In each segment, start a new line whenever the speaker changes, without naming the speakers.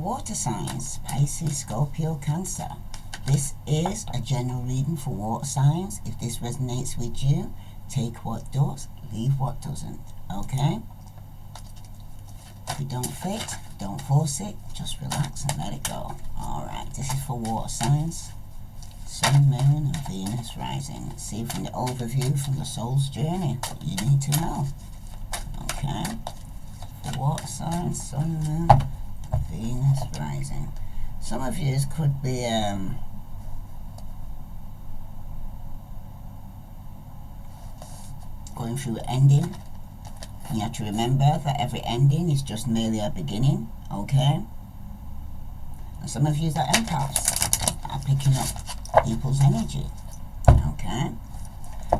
water signs, Pisces, Scorpio, Cancer. This is a general reading for water signs. If this resonates with you, take what does, leave what doesn't. Okay? If it don't fit, don't force it. Just relax and let it go. Alright, this is for water signs. Sun, Moon, and Venus rising. See from the overview from the soul's journey what you need to know. Okay? For water signs, Sun, Moon, and Venus rising. Some of you could be going through ending. You have to remember that every ending is just merely a beginning, okay? And some of you are empaths, are picking up people's energy, okay?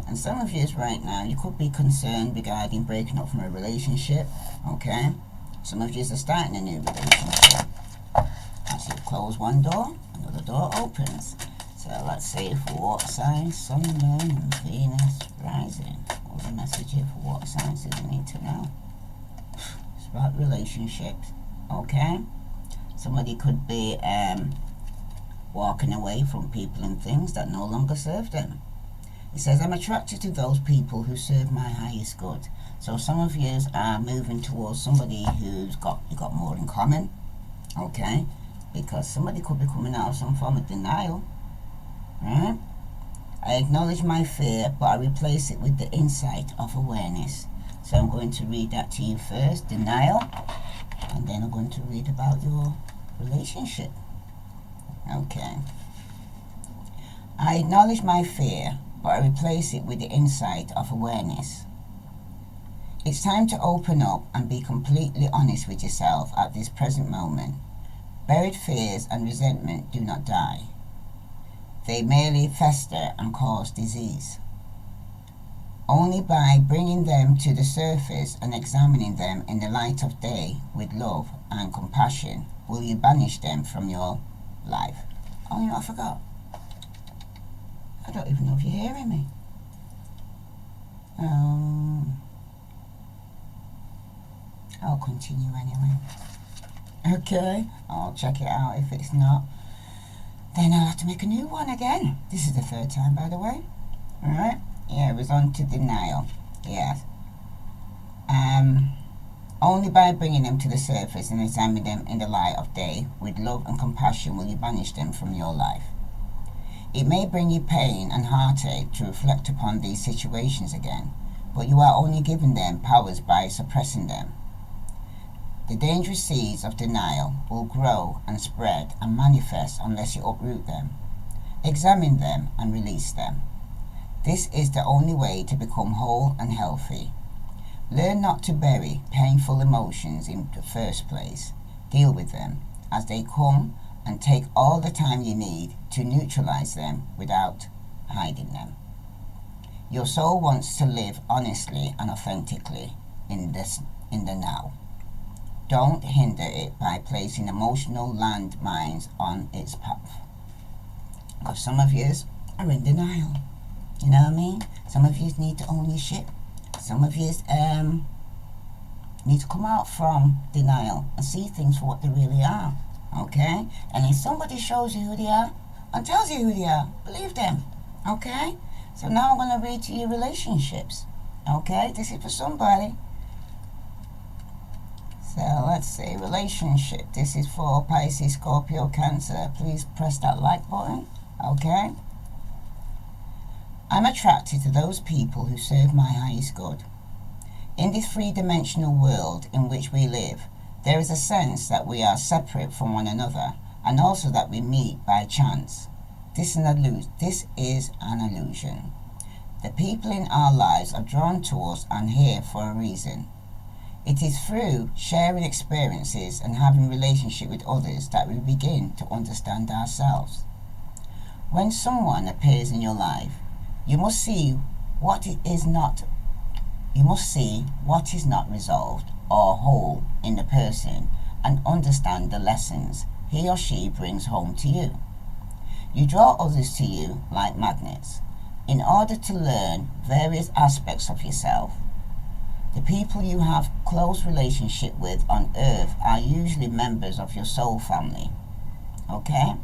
And some of you right now, you could be concerned regarding breaking up from a relationship, okay? Some of you are starting a new relationship. As you close one door, another door opens. So let's see for water signs, Sun, Moon, and Venus rising. What the message here for water signs that you need to know? It's about relationships, okay? Somebody could be walking away from people and things that no longer serve them. It says, I'm attracted to those people who serve my highest good. So some of you are moving towards somebody who's got more in common, okay? Because somebody could be coming out of some form of denial, right? I acknowledge my fear, but I replace it with the insight of awareness. So I'm going to read that to you first, denial, and then I'm going to read about your relationship. Okay. I acknowledge my fear, but I replace it with the insight of awareness. It's time to open up and be completely honest with yourself at this present moment. Buried fears and resentment do not die. They merely fester and cause disease. Only by bringing them to the surface and examining them in the light of day with love and compassion will you banish them from your life. Oh, you know, I forgot. I don't even know if you're hearing me. I'll continue anyway. Okay, I'll check it out. If it's not, then I'll have to make a new one again. This is the third time, by the way. Alright? Yeah, it was on to denial. Yes. Only by bringing them to the surface and examining them in the light of day with love and compassion will you banish them from your life. It may bring you pain and heartache to reflect upon these situations again, but you are only giving them powers by suppressing them. The dangerous seeds of denial will grow and spread and manifest unless you uproot them, examine them and release them. This is the only way to become whole and healthy. Learn not to bury painful emotions in the first place. Deal with them as they come and take all the time you need to neutralize them without hiding them. Your soul wants to live honestly and authentically in the now. Don't hinder it by placing emotional landmines on its path. Because some of you are in denial. You know what I mean? Some of you need to own your shit. Some of you need to come out from denial and see things for what they really are. Okay? And if somebody shows you who they are and tells you who they are, believe them. Okay? So now I'm going to read to you relationships. Okay? This is for somebody. So let's see, relationship. This is for Pisces, Scorpio, Cancer. Please press that like button. Okay? I'm attracted to those people who serve my highest good. In this three-dimensional world in which we live, there is a sense that we are separate from one another and also that we meet by chance. This is an illusion. The people in our lives are drawn to us and here for a reason. It is through sharing experiences and having relationship with others that we begin to understand ourselves. When someone appears in your life, you must see what is not resolved or whole in the person and understand the lessons he or she brings home to you. You draw others to you like magnets in order to learn various aspects of yourself. The people you have close relationship with on earth are usually members of your soul family. Okay?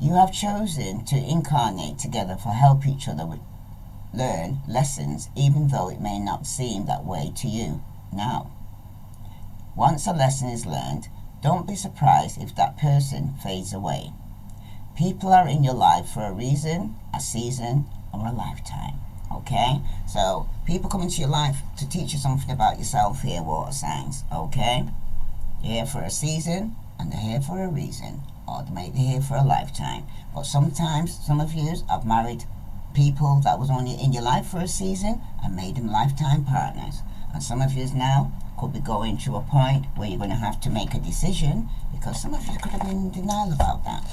You have chosen to incarnate together for help each other learn lessons, even though it may not seem that way to you now. Once a lesson is learned, don't be surprised if that person fades away. People are in your life for a reason, a season, or a lifetime. Okay? So, people come into your life to teach you something about yourself here, water signs. Okay? They're here for a season, and they're here for a reason. Or they may be here for a lifetime. But sometimes, some of you have married people that was only in your life for a season and made them lifetime partners. And some of you now could be going to a point where you're going to have to make a decision, because some of you could have been in denial about that.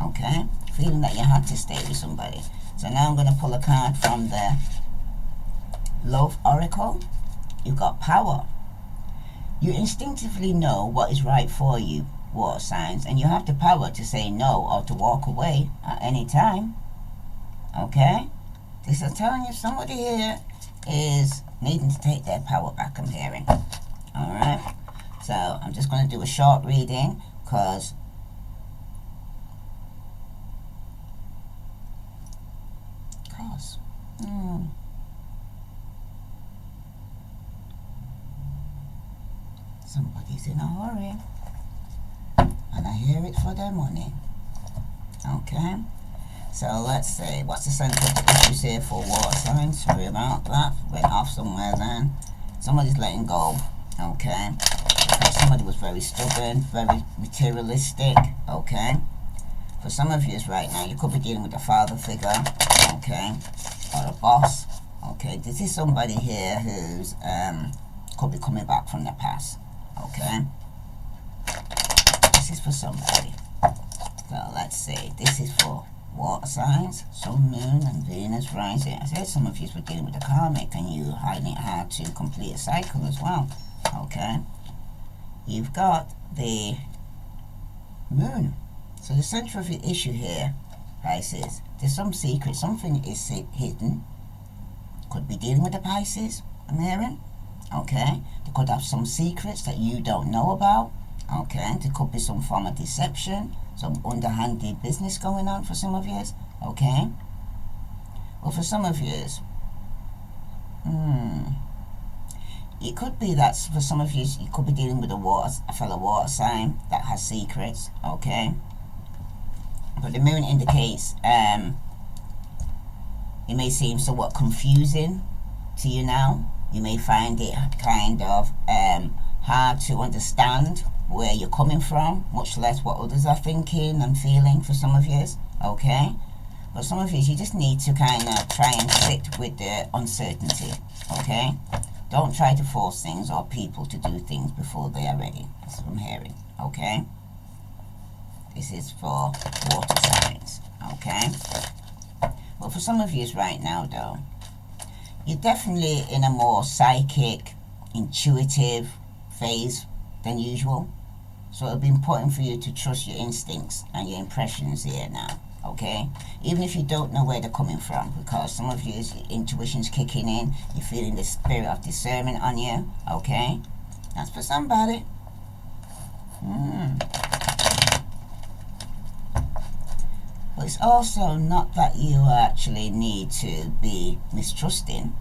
Okay? Feeling that you had to stay with somebody. So now I'm going to pull a card from the Love Oracle. You've got power. You instinctively know what is right for you, water signs, and you have the power to say no or to walk away at any time. Okay? This is telling you somebody here is needing to take their power back, I'm hearing. Alright? So I'm just going to do a short reading, because somebody's in a hurry, and I hear it for their money. Okay? So let's see, what's the sense of the issues here for water signs? Sorry about that, went off somewhere then. Somebody's letting go. Okay? Somebody was very stubborn, very materialistic. Okay? For some of you right now, you could be dealing with a father figure. Okay? Or a boss. Okay? This is somebody here who's could be coming back from the past. Okay? This is for somebody. So let's see, this is for water signs, Sun, Moon, and Venus rising. I said some of you were dealing with the karmic, and you finding it hard to complete a cycle as well. Okay? You've got the Moon. So the center of the issue here, Pisces, there's some secret, something is hidden. Could be dealing with the Pisces, I'm hearing. Okay? They could have some secrets that you don't know about. Okay? There could be some form of deception, some underhanded business going on for some of you. Okay? Well, for some of you, it could be that for some of you, you could be dealing with a fellow water sign that has secrets. Okay? But the Moon indicates it may seem somewhat confusing to you now. You may find it kind of hard to understand where you're coming from, much less what others are thinking and feeling for some of you. Okay? But some of you just need to kind of try and sit with the uncertainty. Okay? Don't try to force things or people to do things before they are ready. That's what I'm hearing. Okay? This is for water signs. Okay? But for some of you right now, though, you're definitely in a more psychic, intuitive phase than usual. So it'll be important for you to trust your instincts and your impressions here now. Okay? Even if you don't know where they're coming from, because some of you, your intuition's kicking in, you're feeling the spirit of discernment on you. Okay? That's for somebody. But it's also not that you actually need to be mistrusting,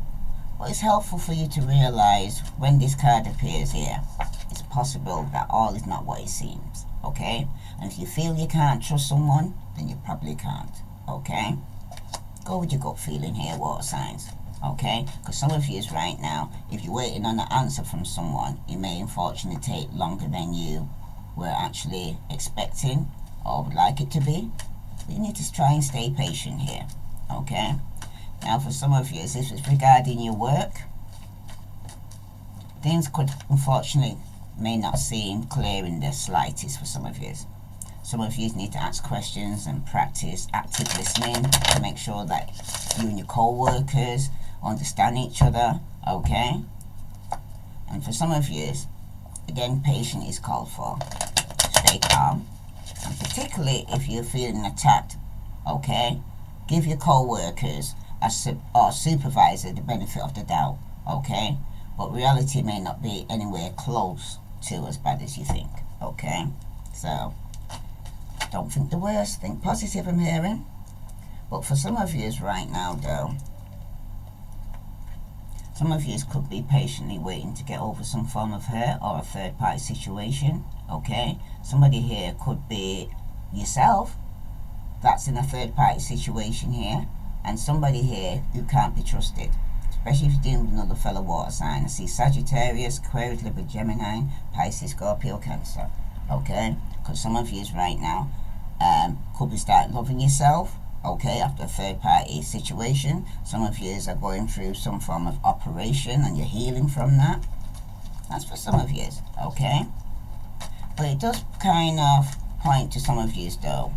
but it's helpful for you to realize when this card appears here, it's possible that all is not what it seems. Okay? And if you feel you can't trust someone, then you probably can't. Okay? Go with your gut feeling here, water signs. Okay? Because some of you right now, if you're waiting on an answer from someone, it may unfortunately take longer than you were actually expecting or would like it to be. You need to try and stay patient here. Okay? Now for some of you, this is regarding your work. Things could unfortunately may not seem clear in the slightest for some of you. Some of you need to ask questions and practice active listening to make sure that you and your co-workers understand each other. Okay? And for some of you, again, patience is called for. Stay calm. And particularly if you're feeling attacked, okay, give your co-workers or supervisor the benefit of the doubt. Okay? but reality may not be anywhere close to as bad as you think, okay? So, don't think the worst, think positive, I'm hearing. But for some of you right now, though, some of you could be patiently waiting to get over some form of hurt or a third-party situation, okay? Somebody here could be yourself that's in a third-party situation here, and somebody here who can't be trusted, especially if you're dealing with another fellow water sign. I see Sagittarius, Aquarius, Libra, Gemini, Pisces, Scorpio, Cancer, okay? Because some of you right now could be starting loving yourself, okay, after a third-party situation. Some of you are going through some form of operation and you're healing from that. That's for some of you, okay? But it does kind of point to some of you, though.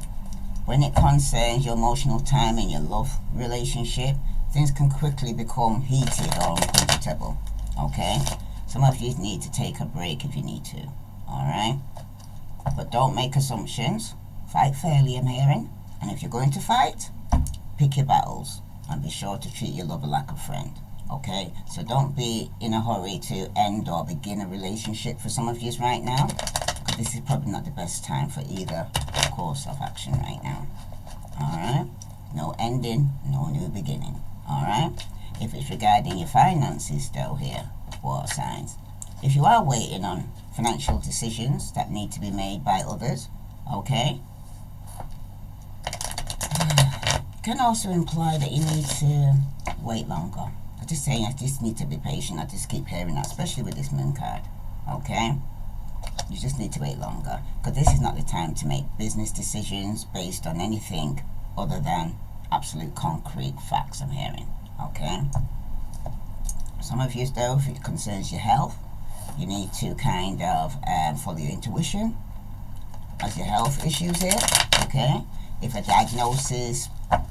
When it concerns your emotional time and your love relationship, things can quickly become heated or uncomfortable, okay? Some of you need to take a break if you need to, alright? But don't make assumptions. Fight fairly, I'm hearing. And if you're going to fight, pick your battles and be sure to treat your lover like a friend, okay? So don't be in a hurry to end or begin a relationship for some of you right now, because this is probably not the best time for either course of action right now, alright? No ending, no new beginning, alright? If it's regarding your finances though here, water signs, if you are waiting on financial decisions that need to be made by others, okay, can also imply that you need to wait longer. I'm just saying, I just need to be patient. I just keep hearing that, especially with this moon card, okay? You just need to wait longer, because this is not the time to make business decisions based on anything other than absolute concrete facts, I'm hearing, okay? Some of you, though, if it concerns your health, you need to kind of follow your intuition as your health issues here, okay? If a diagnosis,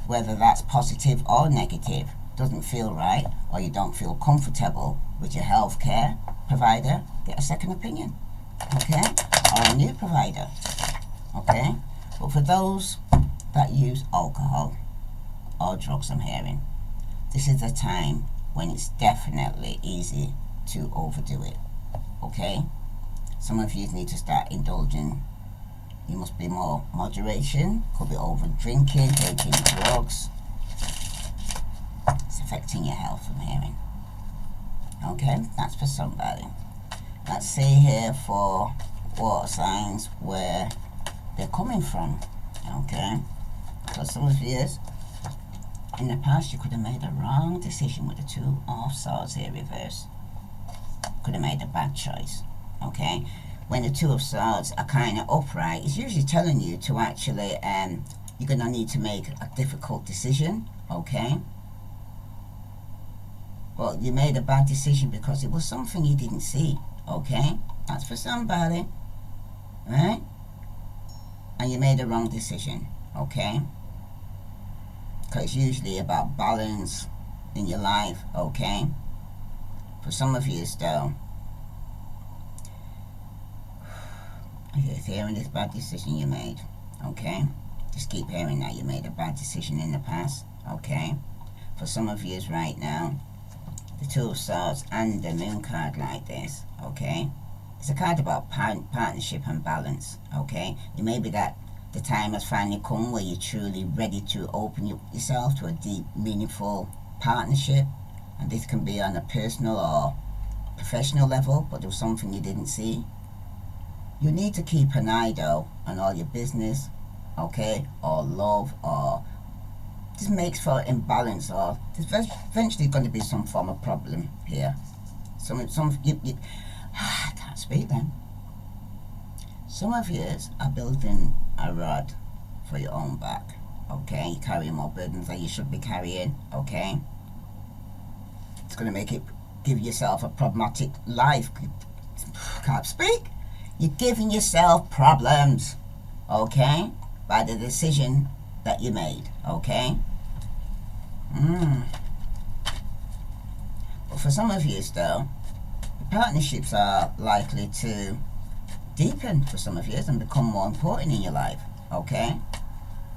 whether that's positive or negative, doesn't feel right, or you don't feel comfortable with your healthcare provider, get a second opinion, okay? Or a new provider, okay? But for those that use alcohol or drugs, I'm hearing, this is a time when it's definitely easy to overdo it, okay? Some of you need to start indulging. You must be more moderation. Could be over drinking, taking drugs. It's affecting your health, I'm hearing. Okay, that's for somebody. Let's see here for water signs where they're coming from. Okay, so some of you, in the past, you could have made a wrong decision with the Two of Swords here reverse. Could have made a bad choice. Okay. When the Two of Swords are kind of upright, it's usually telling you to actually, you're going to need to make a difficult decision, okay? Well, you made a bad decision because it was something you didn't see, okay? That's for somebody, right? And you made a wrong decision, okay? Because it's usually about balance in your life, okay? For some of you, though, you're hearing this bad decision you made, okay? Just keep hearing that you made a bad decision in the past, okay? For some of you right now, the Two of Swords and the Moon card like this, okay? It's a card about partnership and balance, okay? It may be that the time has finally come where you're truly ready to open yourself to a deep, meaningful partnership, and this can be on a personal or professional level, but there was something you didn't see. You need to keep an eye, though, on all your business, okay, or love, or this makes for imbalance, or there's eventually going to be some form of problem here. I can't speak then. Some of you are building a rod for your own back, okay? You're carrying more burdens than you should be carrying, okay? It's going to make it, give yourself a problematic life. Can't speak. You're giving yourself problems, okay, by the decision that you made, okay? But for some of you, though, the partnerships are likely to deepen for some of you and become more important in your life, okay?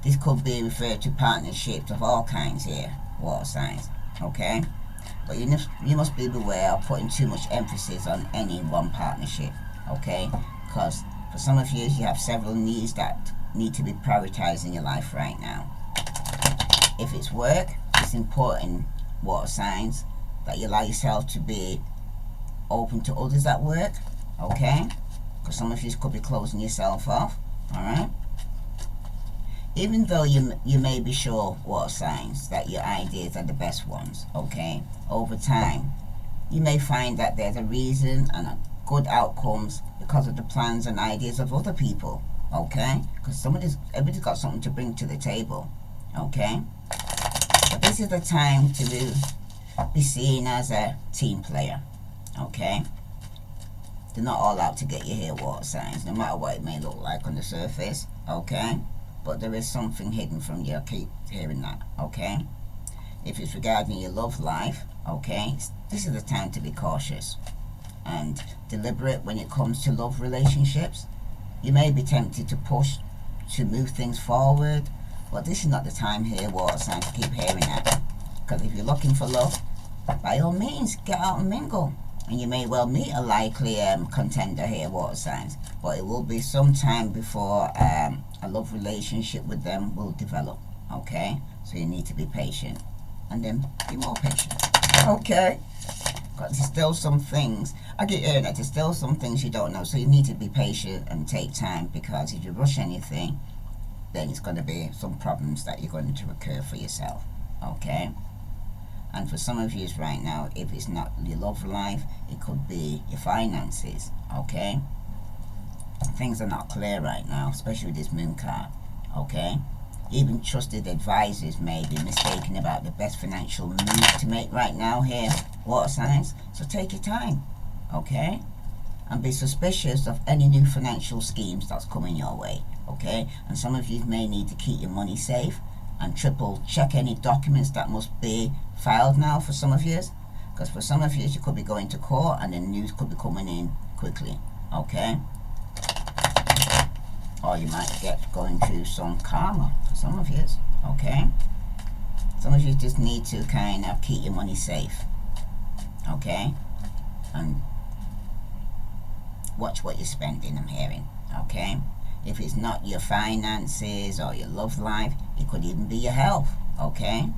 This could be referred to partnerships of all kinds here, water signs, okay? But you must be aware of putting too much emphasis on any one partnership, okay? Because for some of you have several needs that need to be prioritized in your life right now. If it's work, it's important, water signs, that you allow yourself to be open to others at work, okay? Because some of you could be closing yourself off, alright? Even though you may be sure, water signs, that your ideas are the best ones, okay? Over time, you may find that there's a reason and a good outcomes because of the plans and ideas of other people, okay? Because everybody's got something to bring to the table, okay? But this is the time to be seen as a team player, okay? They're not all out to get you here, water signs, no matter what it may look like on the surface, okay? But there is something hidden from you. Keep hearing that, okay? If it's regarding your love life, okay, this is the time to be cautious and deliberate when it comes to love relationships. You may be tempted to push to move things forward, but this is not the time here, water signs, to keep hearing that. Because if you're looking for love, by all means, get out and mingle. And you may well meet a likely contender here, water signs, but it will be some time before a love relationship with them will develop, okay? So you need to be patient, and then be more patient, okay? Because there's still some things, I get hearing that there's still some things you don't know, so you need to be patient and take time, because if you rush anything, then it's going to be some problems that you're going to occur for yourself, okay? And for some of you right now, if it's not your love life, it could be your finances, okay? Things are not clear right now, especially with this moon card, okay? Even trusted advisors may be mistaken about the best financial move to make right now here, water signs. So take your time, okay? And be suspicious of any new financial schemes that's coming your way, okay? And some of you may need to keep your money safe and triple check any documents that must be filed now for some of you, because for some of you could be going to court and the news could be coming in quickly, okay? Or you might get going through some karma for some of you, okay? Some of you just need to kind of keep your money safe, okay? And watch what you're spending, I'm hearing, okay? If it's not your finances or your love life, it could even be your health, okay?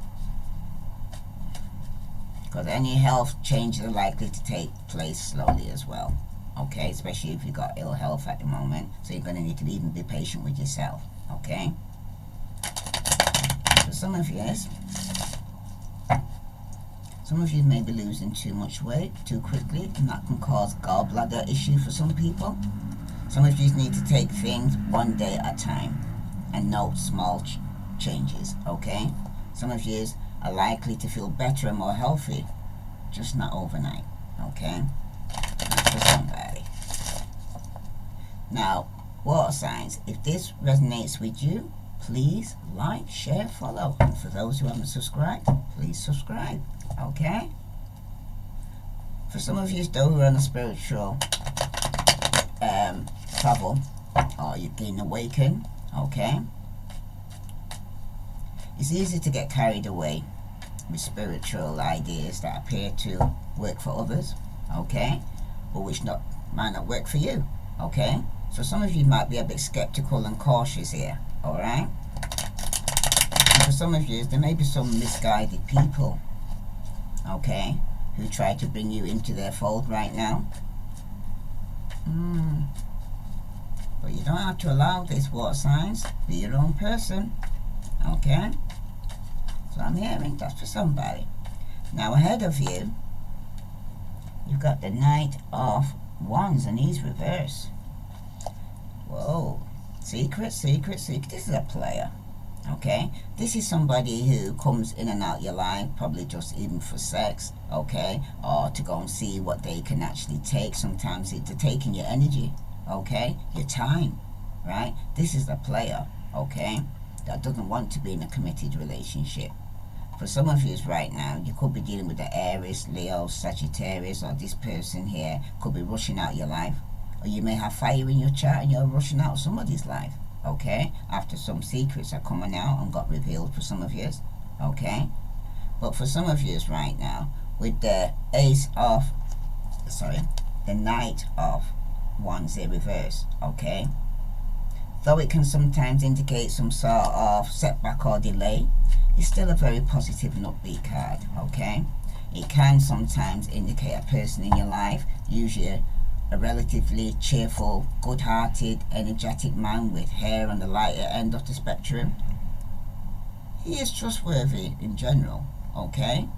Because any health changes are likely to take place slowly as well, okay? Especially if you've got ill health at the moment, so you're going to need to even be patient with yourself, okay? For some of you may be losing too much weight too quickly, and that can cause gallbladder issue for some people. Some of you need to take things one day at a time and note small changes, okay? Some of you are likely to feel better and more healthy, just not overnight, okay? That's for somebody. Now, water signs, if this resonates with you, please like, share, follow. And for those who haven't subscribed, please subscribe, okay? For some of you though who are on a spiritual travel, or you've been awakened, okay? It's easy to get carried away with spiritual ideas that appear to work for others, okay? But which might not work for you, okay? So some of you might be a bit skeptical and cautious here, alright? And for some of you, there may be some misguided people, okay, who try to bring you into their fold right now. But you don't have to allow this, water signs. Be your own person, okay? So I'm hearing that's for somebody. Now ahead of you, you've got the Knight of Wands, and he's reversed. Whoa, secret. This is a player, okay? This is somebody who comes in and out your life, probably just even for sex, okay? Or to go and see what they can actually take. Sometimes they're taking your energy, okay? Your time, right? This is a player, okay? That doesn't want to be in a committed relationship. For some of you right now, you could be dealing with the Aries, Leo, Sagittarius, or this person here could be rushing out your life. Or you may have fire in your chart and you're rushing out somebody's life, okay? After some secrets are coming out and got revealed for some of you, okay? But for some of you right now, with the the Knight of Wands in reverse, okay? Though it can sometimes indicate some sort of setback or delay, it's still a very positive and upbeat card, okay? It can sometimes indicate a person in your life, usually a relatively cheerful, good-hearted, energetic man with hair on the lighter end of the spectrum. He is trustworthy in general, okay?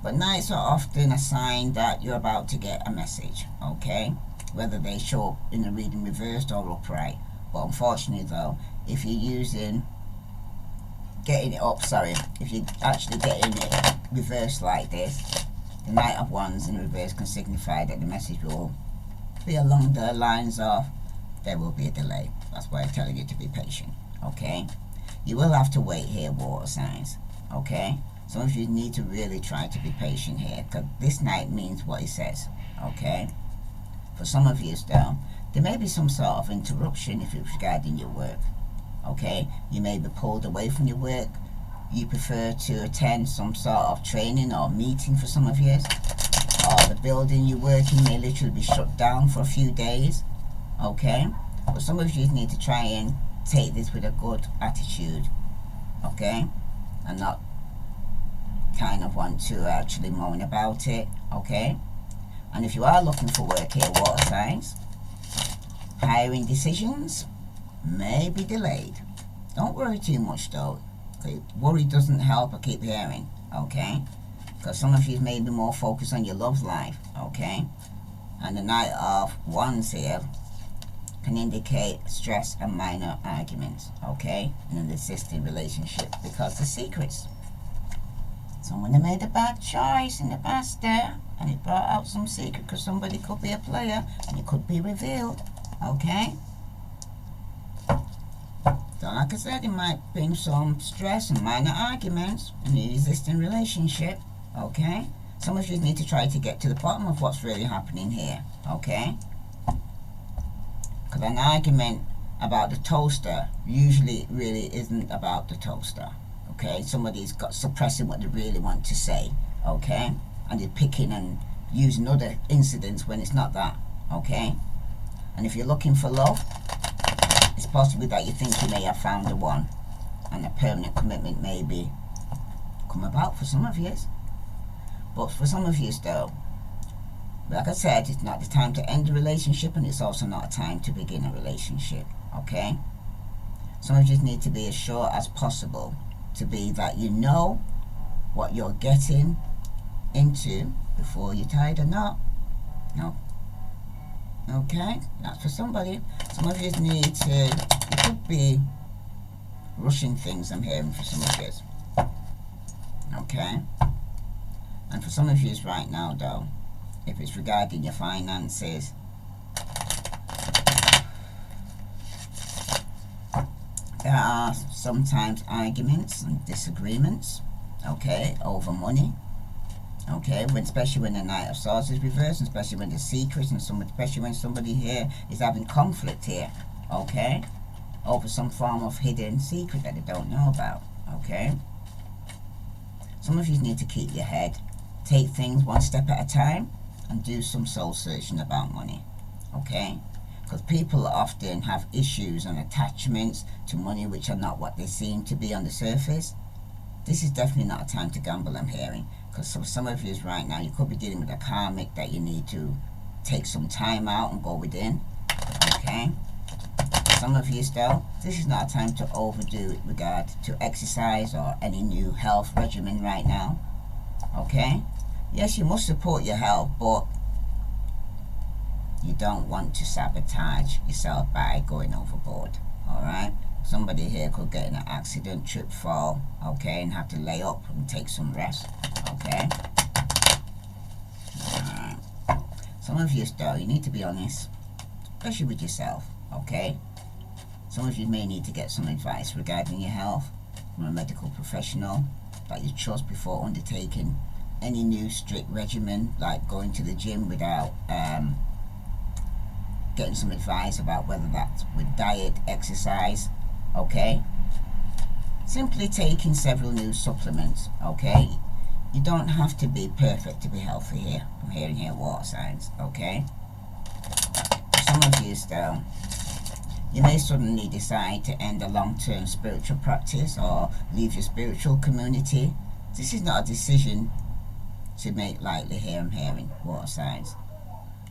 But nights are often a sign that you're about to get a message, okay? Whether they show up in the reading reversed or upright. But unfortunately though, if you're if you're actually getting it reversed like this, the Knight of Wands in reverse can signify that the message will be along the lines of there will be a delay. That's why I'm telling you to be patient, okay? You will have to wait here, water signs, okay? Some of you need to really try to be patient here, because this Knight means what it says, okay? For some of you though, there may be some sort of interruption if it's regarding your work, okay? You may be pulled away from your work. You prefer to attend some sort of training or meeting for some of you, or the building you're working may literally be shut down for a few days, okay? But some of you need to try and take this with a good attitude, okay? And not kind of want to actually moan about it, okay? And if you are looking for work here, water signs, hiring decisions may be delayed. Don't worry too much though. Okay? Worry doesn't help, I keep hearing, okay? Because some of you may be more focused on your love life, okay? And the Knight of Wands here can indicate stress and minor arguments, okay? In an existing relationship, because the secrets. Someone that made a bad choice in the past there, and it brought out some secret, because somebody could be a player, and it could be revealed, okay? So like I said, it might bring some stress and minor arguments in the existing relationship, okay? Some of you need to try to get to the bottom of what's really happening here, okay? Because an argument about the toaster usually really isn't about the toaster, okay? Somebody's got suppressing what they really want to say, okay? And they're picking and using other incidents when it's not that, okay? And if you're looking for love, it's possible that you think you may have found the one, and a permanent commitment may be come about for some of you. But for some of you though, like I said, it's not the time to end a relationship, and it's also not a time to begin a relationship, okay? Some of you need to be as sure as possible to be that you know what you're getting into before you tie the knot. No. Okay, that's for somebody. Some of you need to, you could be rushing things, I'm hearing for some of you. Okay? And for some of you right now though, if it's regarding your finances, there are sometimes arguments and disagreements, okay, over money. Okay, especially when the Knight of Swords is reversed, especially when there's secrets, and especially when somebody here is having conflict here, okay, over some form of hidden secret that they don't know about, okay. Some of you need to keep your head, take things one step at a time, and do some soul searching about money, okay, because people often have issues and attachments to money which are not what they seem to be on the surface. This is definitely not a time to gamble, I'm hearing. Because for some of you right now, you could be dealing with a karmic that you need to take some time out and go within, okay? Some of you still, this is not a time to overdo with regard to exercise or any new health regimen right now, okay? Yes, you must support your health, but you don't want to sabotage yourself by going overboard, alright? Somebody here could get in an accident, trip, fall, okay, and have to lay up and take some rest, okay? Some of you though, you need to be honest, especially with yourself, okay? Some of you may need to get some advice regarding your health from a medical professional that you trust before undertaking any new strict regimen, like going to the gym without getting some advice about whether that's with diet, exercise, okay? Simply taking several new supplements, okay? you don't have to be perfect to be healthy here. I'm hearing here water signs, okay? Some of you still, you may suddenly decide to end a long-term spiritual practice or leave your spiritual community. This is not a decision to make lightly here. I'm hearing water signs.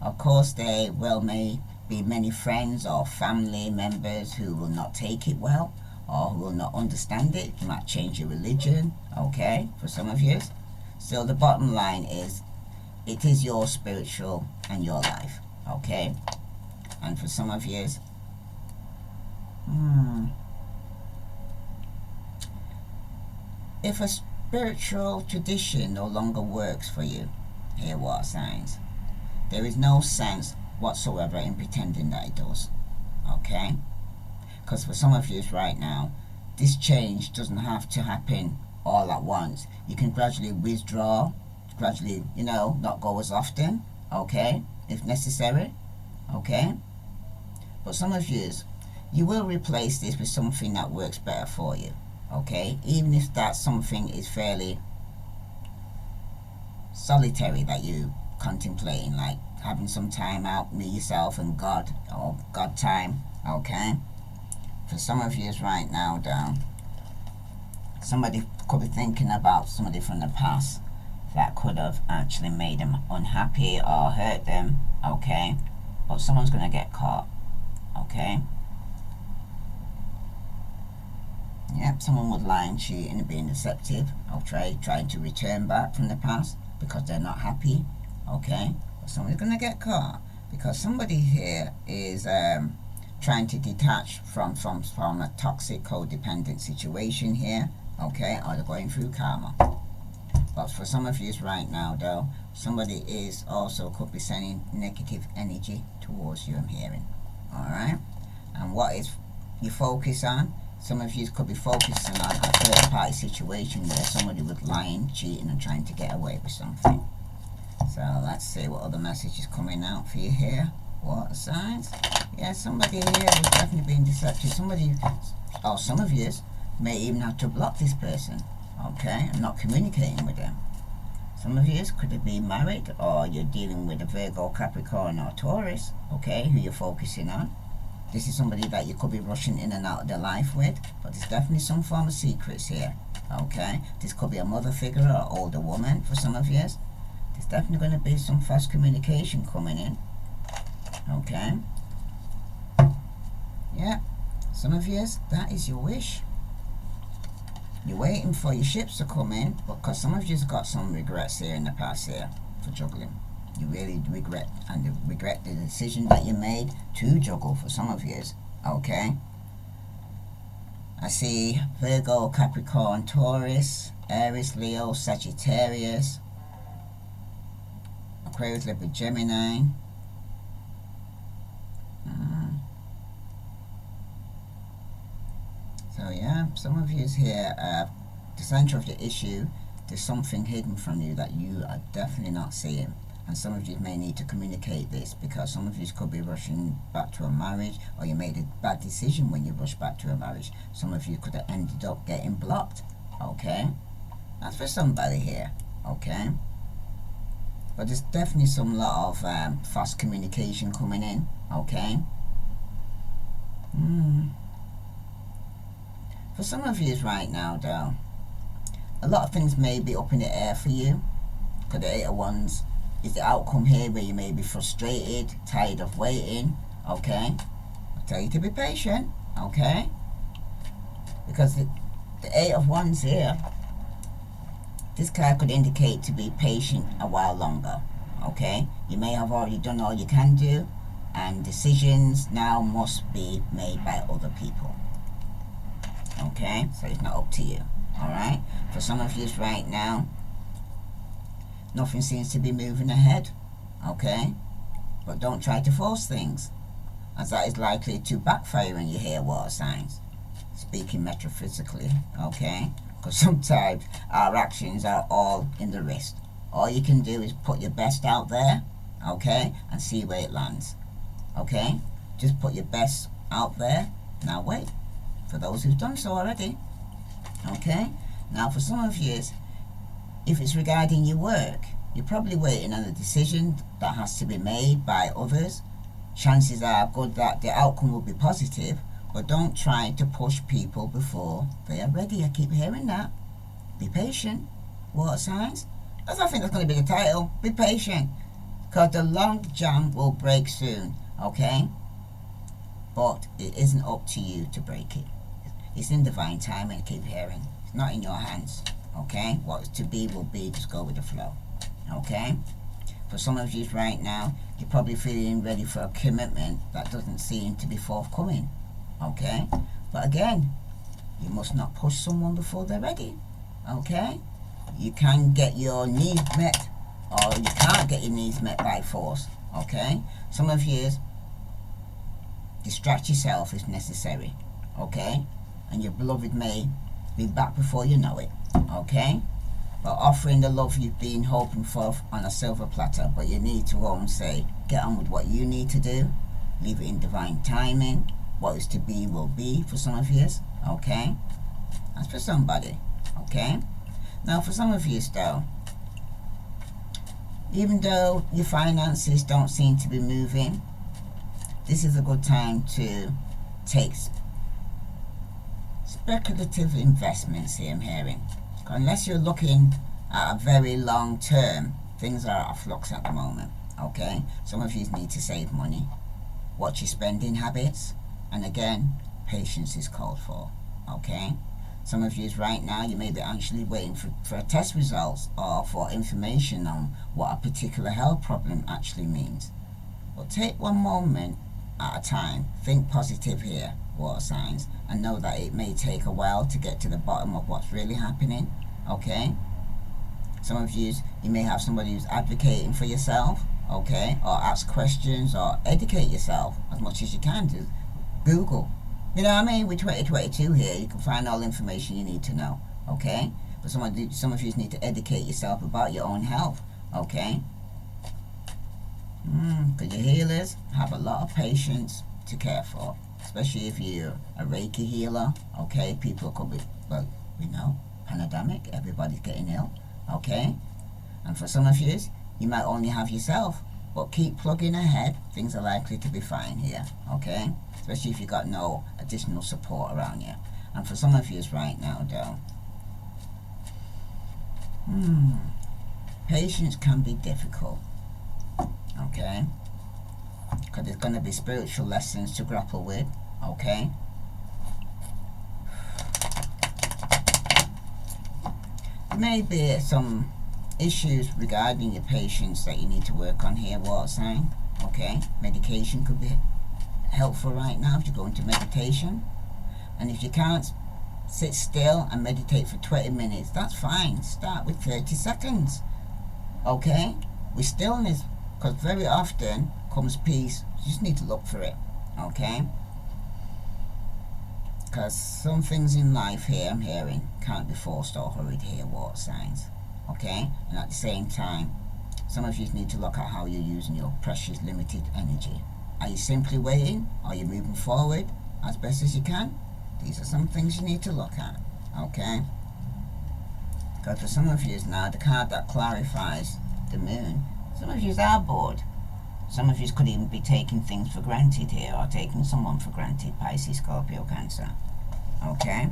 Of course, there may be many friends or family members who will not take it well or who will not understand it. You might change your religion, okay, for some of you. Still, the bottom line is, it is your spiritual and your life, okay? And for some of you, if a spiritual tradition no longer works for you, here what signs, there is no sense whatsoever in pretending that it does, okay? Because for some of you right now, this change doesn't have to happen all at once. You can gradually withdraw, gradually, not go as often, okay, if necessary, okay? But some of you will replace this with something that works better for you, okay? Even if that something is fairly solitary that you contemplating, like having some time out with yourself and God, or God time, okay? For some of you right now, down, somebody could be thinking about somebody from the past that could have actually made them unhappy or hurt them, okay? But someone's going to get caught, okay? Yep, someone would lie and cheat and being deceptive, or trying to return back from the past because they're not happy, okay? But someone's going to get caught because somebody here is trying to detach from a toxic codependent situation here, okay? Or they're going through karma. But for some of you right now, though, somebody is also could be sending negative energy towards you, I'm hearing, all right? And what is you focus on? Some of you could be focusing on a third-party situation where somebody was lying, cheating, and trying to get away with something. So let's see what other message is coming out for you here. Water signs. Yeah, somebody here is definitely being deceptive. Somebody, or some of you, may even have to block this person, okay, and not communicating with them. Some of you could be married, or you're dealing with a Virgo, Capricorn, or Taurus, okay, who you're focusing on. This is somebody that you could be rushing in and out of their life with, but there's definitely some form of secrets here, okay? This could be a mother figure or older woman for some of you. There's definitely going to be some fast communication coming in, okay? Yeah, some of you, that is your wish. You're waiting for your ships to come in, because some of you've got some regrets here in the past here for juggling. You really regret the decision that you made to juggle for some of you, okay? I see Virgo, Capricorn, Taurus, Aries, Leo, Sagittarius, Aquarius, Libra, Gemini. So yeah, some of you here, the center of the issue, there's something hidden from you that you are definitely not seeing. And some of you may need to communicate this, because some of you could be rushing back to a marriage, or you made a bad decision when you rushed back to a marriage. Some of you could have ended up getting blocked, okay? That's for somebody here, okay? But there's definitely some lot of fast communication coming in, okay? For some of you right now, though, a lot of things may be up in the air for you, because the Eight of Wands is the outcome here where you may be frustrated, tired of waiting, okay? I'll tell you to be patient, okay? Because the Eight of Wands here, this card could indicate to be patient a while longer, okay? You may have already done all you can do, and decisions now must be made by other people, okay? So it's not up to you, all right? For some of you right now, nothing seems to be moving ahead, okay? But don't try to force things, as that is likely to backfire when you hear water signs, speaking metaphysically, okay? Because sometimes our actions are all in the wrist. All you can do is put your best out there, okay, and see where it lands, okay? Just put your best out there. Now wait for those who've done so already, okay? Now for some of you, If it's regarding your work, you're probably waiting on a decision that has to be made by others. Chances are good that the outcome will be positive, but don't try to push people before they are ready. I keep hearing that. Be patient. Water signs. I think that's going to be the title. Be patient. Because the long jam will break soon, okay? But it isn't up to you to break it. It's in divine time, and keep hearing. It's not in your hands, okay? What's to be will be. Just go with the flow, okay? For some of you right now, you're probably feeling ready for a commitment that doesn't seem to be forthcoming, okay? But again, you must not push someone before they're ready, okay? You can get your needs met, or you can't get your needs met by force, okay? Some of you, distract yourself if necessary, okay? And your beloved may be back before you know it, okay? But offering the love you've been hoping for on a silver platter, but you need to go and say, get on with what you need to do, leave it in divine timing. What is to be will be for some of you, okay? That's for somebody, okay? Now for some of you though, even though your finances don't seem to be moving, this is a good time to take speculative investments here, I'm hearing. Unless you're looking at a very long term, things are out of flux at the moment, okay? Some of you need to save money. Watch your spending habits. And again, patience is called for, okay? Some of you right now, you may be actually waiting for test results or for information on what a particular health problem actually means. But take one moment at a time. Think positive here, water signs, and know that it may take a while to get to the bottom of what's really happening, okay? Some of you may have somebody who's advocating for yourself, okay? Or ask questions or educate yourself as much as you can do. Google. You know what I mean? With 2022 here, you can find all the information you need to know, okay? But some of you need to educate yourself about your own health, okay? Because your healers have a lot of patience to care for, especially if you're a Reiki healer, okay? People could be, well, we know, pandemic, everybody's getting ill, okay? And for some of you, you might only have yourself, but keep plugging ahead. Things are likely to be fine here, okay? Especially if you've got no additional support around you. And for some of you right now, though, patience can be difficult, okay? Because there's going to be spiritual lessons to grapple with, okay? There may be some issues regarding your patience that you need to work on here, water sign, okay? Medication could be helpful right now if you go into meditation. And if you can't sit still and meditate for 20 minutes, that's fine. Start with 30 seconds, okay? With stillness, because very often comes peace. You just need to look for it, okay? Because some things in life here, I'm hearing, can't be forced or hurried here, water signs, okay? And at the same time, some of you need to look at how you're using your precious limited energy. Are you simply waiting? Are you moving forward as best as you can? These are some things you need to look at, okay? Because for some of you now, the card that clarifies the moon, some of you are bored. Some of you could even be taking things for granted here, or taking someone for granted, Pisces, Scorpio, Cancer, okay?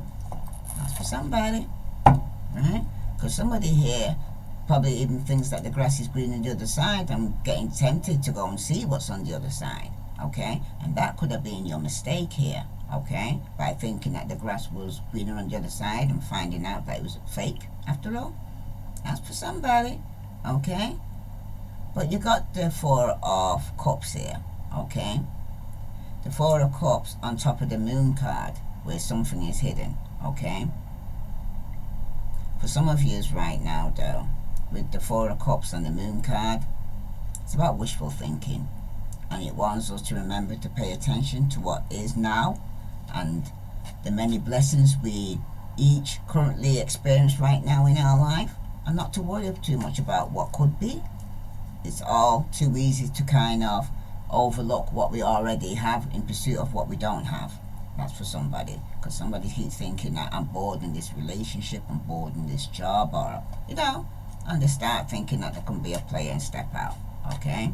That's for somebody, right? Because somebody here probably even thinks that the grass is green on the other side and getting tempted to go and see what's on the other side, okay? And that could have been your mistake here, okay? By thinking that the grass was greener on the other side and finding out that it was fake after all. That's for somebody, okay? But you got the Four of Cups here, okay? The Four of Cups on top of the Moon card where something is hidden, okay? For some of you right now though, with the Four of Cups and the Moon card, it's about wishful thinking, and it wants us to remember to pay attention to what is now and the many blessings we each currently experience right now in our life, and not to worry too much about what could be. It's all too easy to kind of overlook what we already have in pursuit of what we don't have. That's for somebody, because somebody keeps thinking that I'm bored in this relationship, I'm bored in this job, or, you know, and they start thinking that they can be a player and step out. Okay,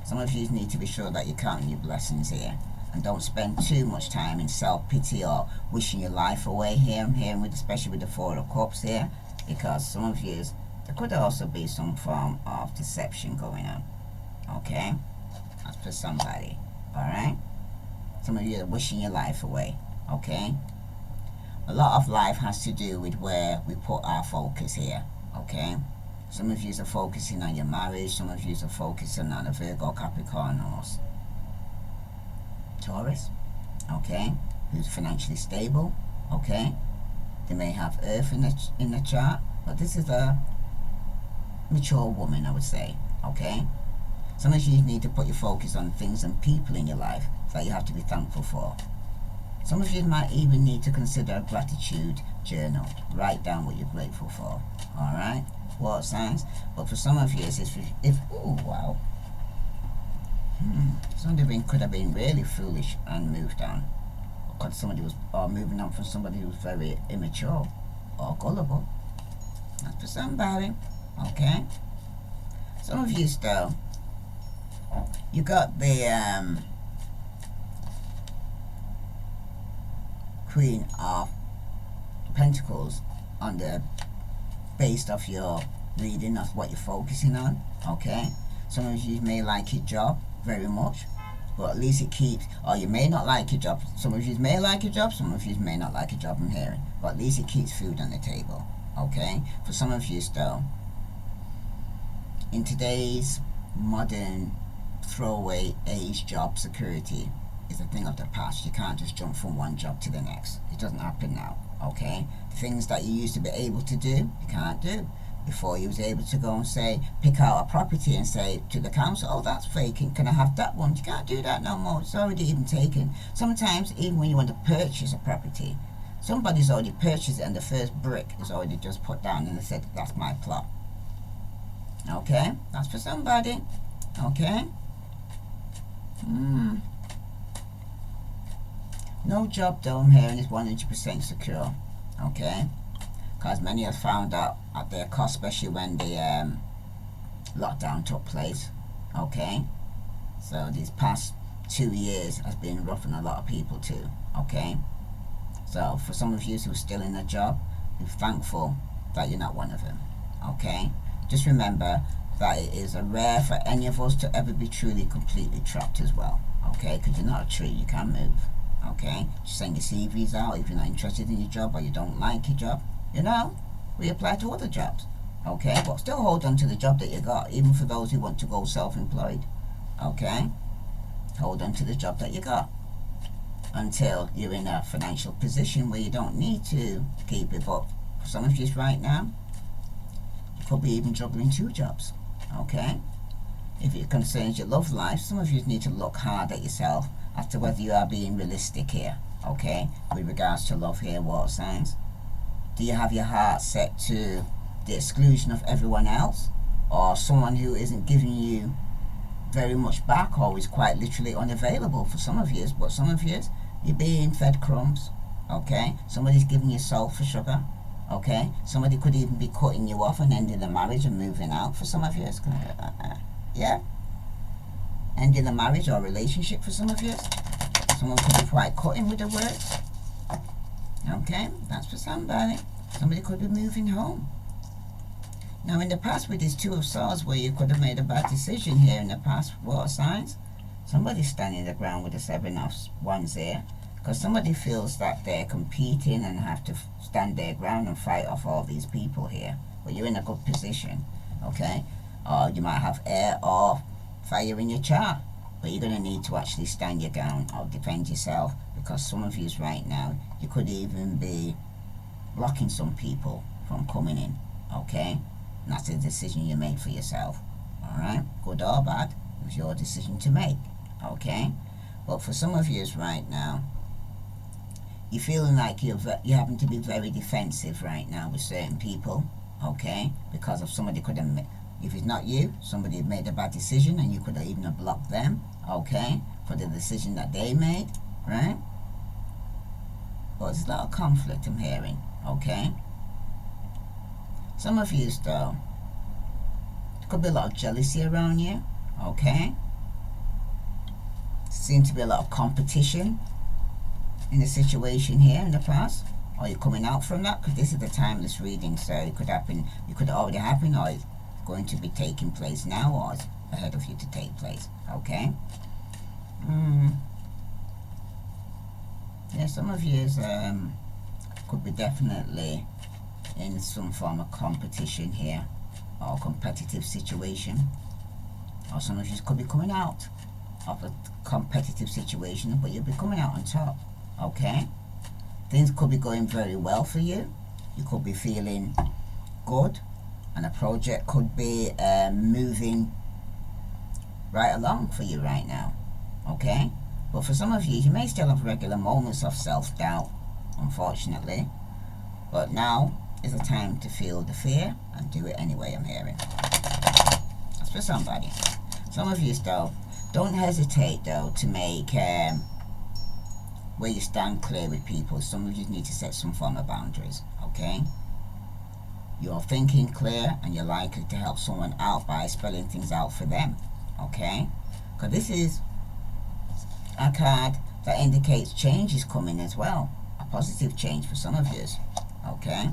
some of you need to be sure that you're counting your blessings here, and don't spend too much time in self-pity or wishing your life away here. I'm hearing with, especially with the Four of Cups here, because some of you, there could also be some form of deception going on. Okay, that's for somebody. All right, some of you are wishing your life away. Okay, a lot of life has to do with where we put our focus here. Okay, some of you are focusing on your marriage, some of you are focusing on a Virgo, Capricorn, or Taurus. Okay, who's financially stable. Okay, they may have Earth in the chart, but this is a mature woman, I would say. Okay, some of you need to put your focus on things and people in your life that you have to be thankful for. Some of you might even need to consider a gratitude journal. Write down what you're grateful for. All right, water signs. But for some of you, oh wow, somebody could have been really foolish and moved on, because somebody was moving on from somebody who was very immature or gullible. That's for somebody. Okay. Some of you still, you got the Queen of Pentacles on the based off your reading of what you're focusing on. Okay, some of you may like your job very much, but at least it keeps, or you may not like your job. Some of you may like your job, some of you may not like your job, I'm hearing, but at least it keeps food on the table. Okay, for some of you still, in today's modern throwaway age, job security is a thing of the past. You can't just jump from one job to the next. It doesn't happen now. Okay, the things that you used to be able to do, you can't do. Before, you was able to go and say, pick out a property and say to the council, oh, that's vacant, can I have that one? You can't do that no more. It's already even taken. Sometimes, even when you want to purchase a property, somebody's already purchased it and the first brick is already just put down and they said, that's my plot. Okay, that's for somebody. Okay. No job though, I'm hearing, is 100% secure. Okay, because many have found out at their cost, especially when the lockdown took place. Okay, so these past 2 years has been rough on a lot of people too. Okay, so for some of you who are still in a job, be thankful that you're not one of them. Okay, just remember that it is rare for any of us to ever be truly completely trapped as well. Okay, because you're not a tree, you can move. Okay, just send your CVs out if you're not interested in your job or you don't like your job. You know, reapply to other jobs. Okay, but still hold on to the job that you got, even for those who want to go self-employed. Okay, hold on to the job that you got until you're in a financial position where you don't need to keep it. But for some of you right now, you could be even juggling 2 jobs. Okay, if it concerns your love life, some of you need to look hard at yourself as to whether you are being realistic here. Okay, with regards to love here, water signs. Do you have your heart set to the exclusion of everyone else, or someone who isn't giving you very much back, or is quite literally unavailable for some of you? But some of you, you're being fed crumbs. Okay, somebody's giving you salt for sugar. Okay, somebody could even be cutting you off and ending the marriage and moving out for some of you. Yeah, ending the marriage or relationship for some of you. Someone could be quite cutting with the words. Okay, that's for somebody. Somebody could be moving home. Now, in the past, with this 2 of Swords, where you could have made a bad decision here in the past, water signs, somebody's standing the ground with the 7 of Wands here, because somebody feels that they're competing and have to stand their ground and fight off all these people here. But you're in a good position. Okay, or you might have air or fire in your chart, but you're going to need to actually stand your ground or defend yourself, because some of you right now, you could even be blocking some people from coming in. Okay, and that's a decision you made for yourself. All right, good or bad, it was your decision to make. Okay, but for some of you right now, you're feeling like you happen to be very defensive right now with certain people. Okay, because of somebody could have, if it's not you, somebody had made a bad decision and you could have even have blocked them. Okay, for the decision that they made, right? But there's a lot of conflict I'm hearing. Okay, some of you though, Could be a lot of jealousy around you, okay? Seems to be a lot of competition in the situation here in the past. Or you're coming out from that, because this is the timeless reading, so it could happen, it could already happen, or it's going to be taking place now, or it's ahead of you to take place, okay? Yeah, some of you could be definitely in some form of competition here, or competitive situation, or some of you could be coming out of a competitive situation, but you'll be coming out on top, okay? Things could be going very well for you. You could be feeling good, and a project could be moving right along for you right now, okay? But for some of you, you may still have regular moments of self-doubt, unfortunately. But now is the time to feel the fear and do it anyway, I'm hearing. That's for somebody. Some of you still, don't hesitate though to make where you stand clear with people. Some of you need to set some form of boundaries, okay? You're thinking clear and you're likely to help someone out by spelling things out for them, okay? Because this is a card that indicates change is coming as well. A positive change for some of you, okay?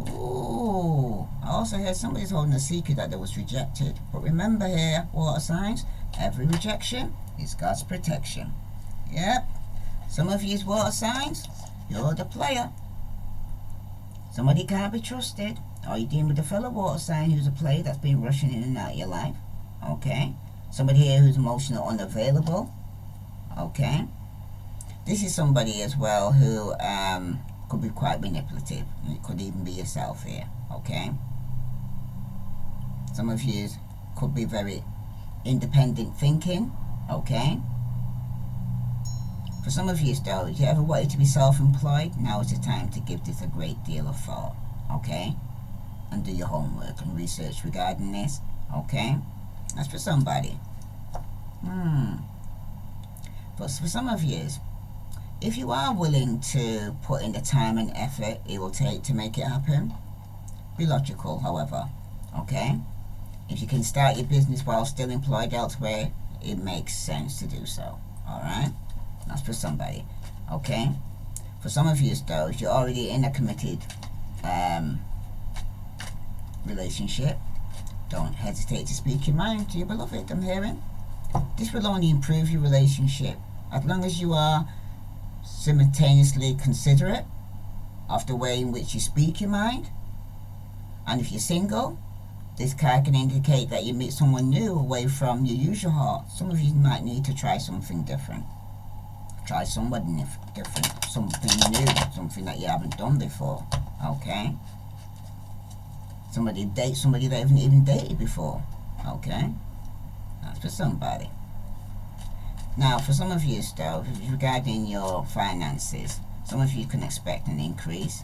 Ooh, I also heard somebody's holding a secret that was rejected. But remember here, water signs, every rejection is God's protection. Yep, some of you's water signs, you're the player. Somebody can't be trusted. Or you're dealing with a fellow water sign who's a player that's been rushing in and out of your life, okay? Somebody here who's emotional, unavailable, okay? This is somebody as well who could be quite manipulative. It could even be yourself here, okay? Some of you could be very independent thinking, okay? For some of you though, if you ever wanted to be self-employed, now is the time to give this a great deal of thought, okay? And do your homework and research regarding this, okay? That's for somebody. But for some of you, if you are willing to put in the time and effort it will take to make it happen, be logical, however, okay? If you can start your business while still employed elsewhere, it makes sense to do so, alright? That's for somebody, okay? For some of you though, if you're already in a committed relationship, don't hesitate to speak your mind to your beloved, I'm hearing. This will only improve your relationship as long as you are simultaneously considerate of the way in which you speak your mind. And if you're single, this card can indicate that you meet someone new away from your usual heart. Some of you might need to try something different. Try somebody different, something new, something that you haven't done before, okay? Somebody date somebody they haven't even dated before, okay? That's for somebody. Now, for some of you though, regarding your finances, some of you can expect an increase,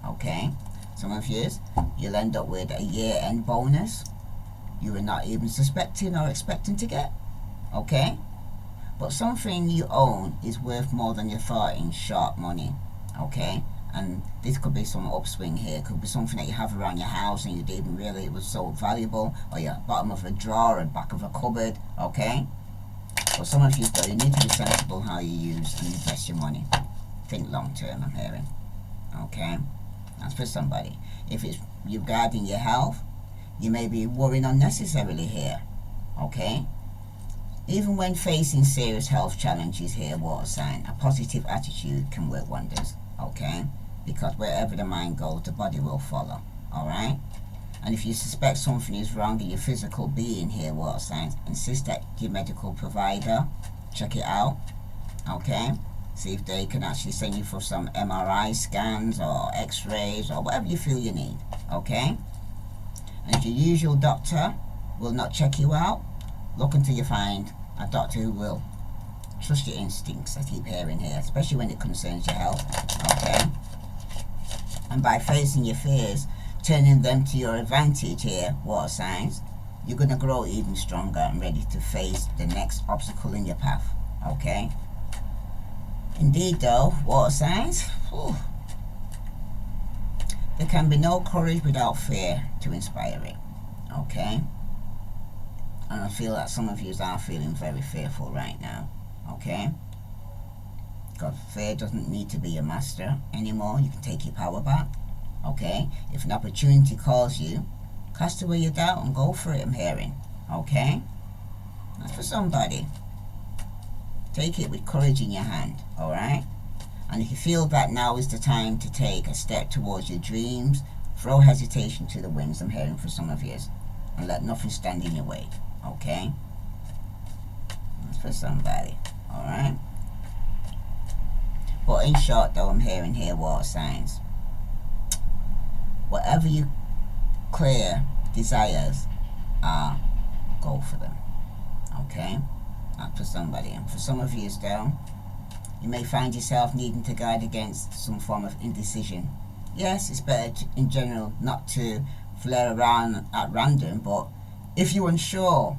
okay? Some of you, you'll end up with a year-end bonus you were not even suspecting or expecting to get, okay? But something you own is worth more than you thought in sharp money, okay? And this could be some upswing here. It could be something that you have around your house and you didn't really, it was so valuable, or your bottom of a drawer or back of a cupboard, okay? But some of you though, you need to be sensible how you use and invest your money. Think long term, I'm hearing, okay? That's for somebody. If it's regarding your health, you may be worrying unnecessarily here, okay? Even when facing serious health challenges here, water sign, a positive attitude can work wonders, okay? Because wherever the mind goes, the body will follow, alright? And if you suspect something is wrong in your physical being here, water signs, insist that your medical provider check it out, okay? See if they can actually send you for some MRI scans or x-rays or whatever you feel you need, okay? And if your usual doctor will not check you out, look until you find a doctor who will trust your instincts, I keep hearing here, especially when it concerns your health, okay? And by facing your fears, turning them to your advantage here, water signs, you're going to grow even stronger and ready to face the next obstacle in your path, okay? Indeed though, water signs, there can be no courage without fear to inspire it, Okay? And I feel that some of you are feeling very fearful right now. Okay? Because fear doesn't need to be your master anymore. You can take your power back. Okay? If an opportunity calls you, cast away your doubt and go for it, I'm hearing. Okay? That's for somebody. Take it with courage in your hand. Alright? And if you feel that now is the time to take a step towards your dreams, throw hesitation to the winds, I'm hearing for some of you. And let nothing stand in your way. Okay? That's for somebody. Alright? But in short though, I'm hearing here water signs. Whatever you clear desires are, go for them. Okay? That's for somebody. And for some of you though, you may find yourself needing to guard against some form of indecision. Yes, it's better in general not to flare around at random, but if you're unsure,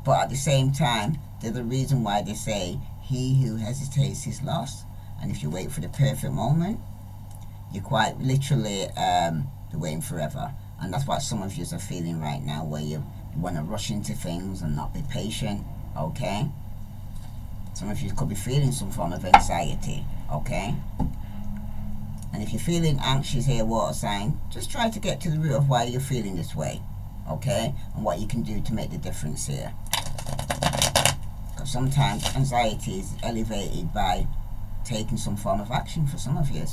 but at the same time, there's a reason why they say, he who hesitates is lost. And if you wait for the perfect moment, you're quite literally waiting forever. And that's what some of you are feeling right now, where you want to rush into things and not be patient. Okay? Some of you could be feeling some form of anxiety. Okay? And if you're feeling anxious here, water sign, just try to get to the root of why you're feeling this way. Okay? And what you can do to make the difference here. Because sometimes anxiety is elevated by taking some form of action for some of you.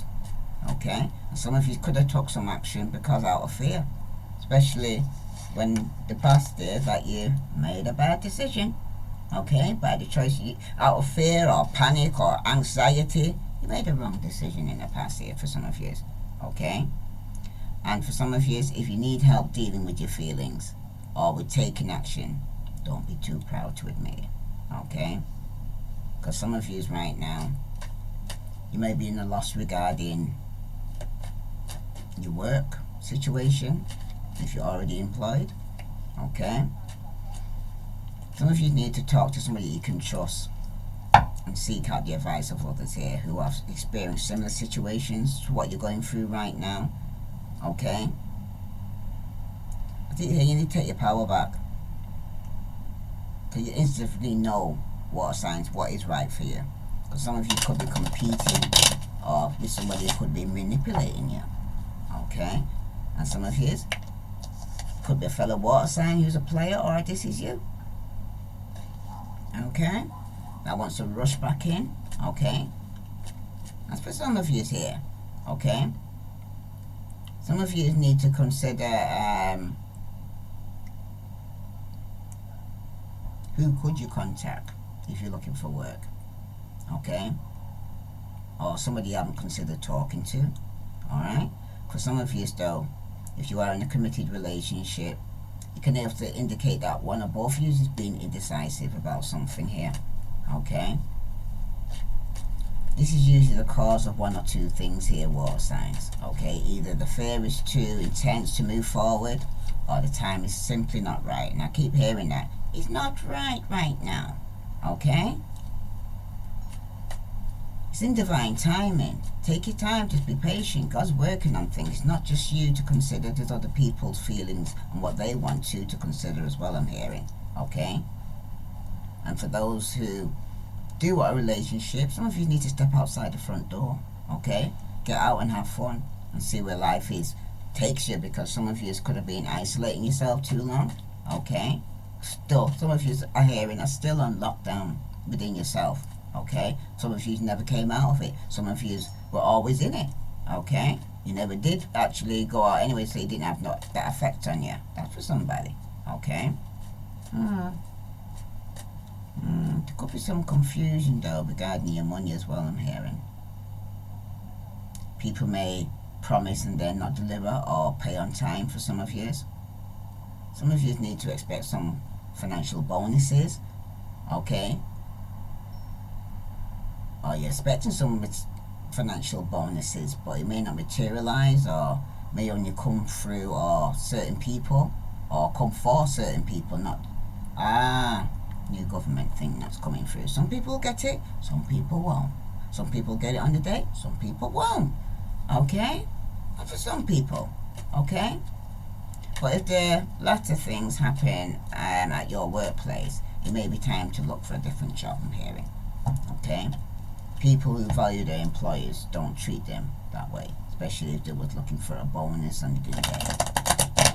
Okay? And some of you could have took some action because out of fear. Especially when the past is that you made a bad decision. Okay? By the choice, out of fear or panic or anxiety, you made a wrong decision in the past here for some of you. Okay? And for some of you, if you need help dealing with your feelings or with taking action, don't be too proud to admit it. Okay? Because some of you right now, you may be in a loss regarding your work situation, if you're already employed. Okay? Some of you need to talk to somebody you can trust and seek out the advice of others here who have experienced similar situations to what you're going through right now. Okay? I think here you need to take your power back. Because you instantly know water signs what is right for you. Because some of you could be competing or with somebody who could be manipulating you. Okay? And some of you could be a fellow water sign who's a player, or this is you. Okay? That wants to rush back in. Okay? That's for some of you here. Okay? Some of you need to consider who could you contact if you're looking for work. Okay? Or somebody you haven't considered talking to. Alright? For some of you though, if you are in a committed relationship, you can have to indicate that one or both of you is being indecisive about something here. Okay? This is usually the cause of one or two things here, water signs. Okay? Either the fear is too intense to move forward, or the time is simply not right. And I keep hearing that. It's not right now. Okay? It's in divine timing. Take your time, just be patient. God's working on things. It's not just you to consider, there's other people's feelings and what they want to consider as well, I'm hearing. Okay? And for those who do want a relationship, some of you need to step outside the front door. Okay? Get out and have fun and see where life takes you, because some of you could have been isolating yourself too long. Okay? Still, some of you are hearing are still on lockdown within yourself. Okay? Some of you never came out of it. Some of you were always in it. Okay? You never did actually go out anyway, so it didn't have that effect on you. That's for somebody. Okay? There could be some confusion though regarding your money as well, I'm hearing. People may promise and then not deliver or pay on time for some of you. Some of you need to expect some financial bonuses. Okay? Or you're expecting some financial bonuses, but it may not materialize, or may only come through or certain people, or come for certain people, not new government thing that's coming through. Some people get it, some people won't. Some people get it on the day, some people won't. Okay? And for some people, okay? But if the latter things happen at your workplace, it may be time to look for a different job, I'm hearing. Okay? People who value their employers don't treat them that way, especially if they was looking for a bonus and didn't get it.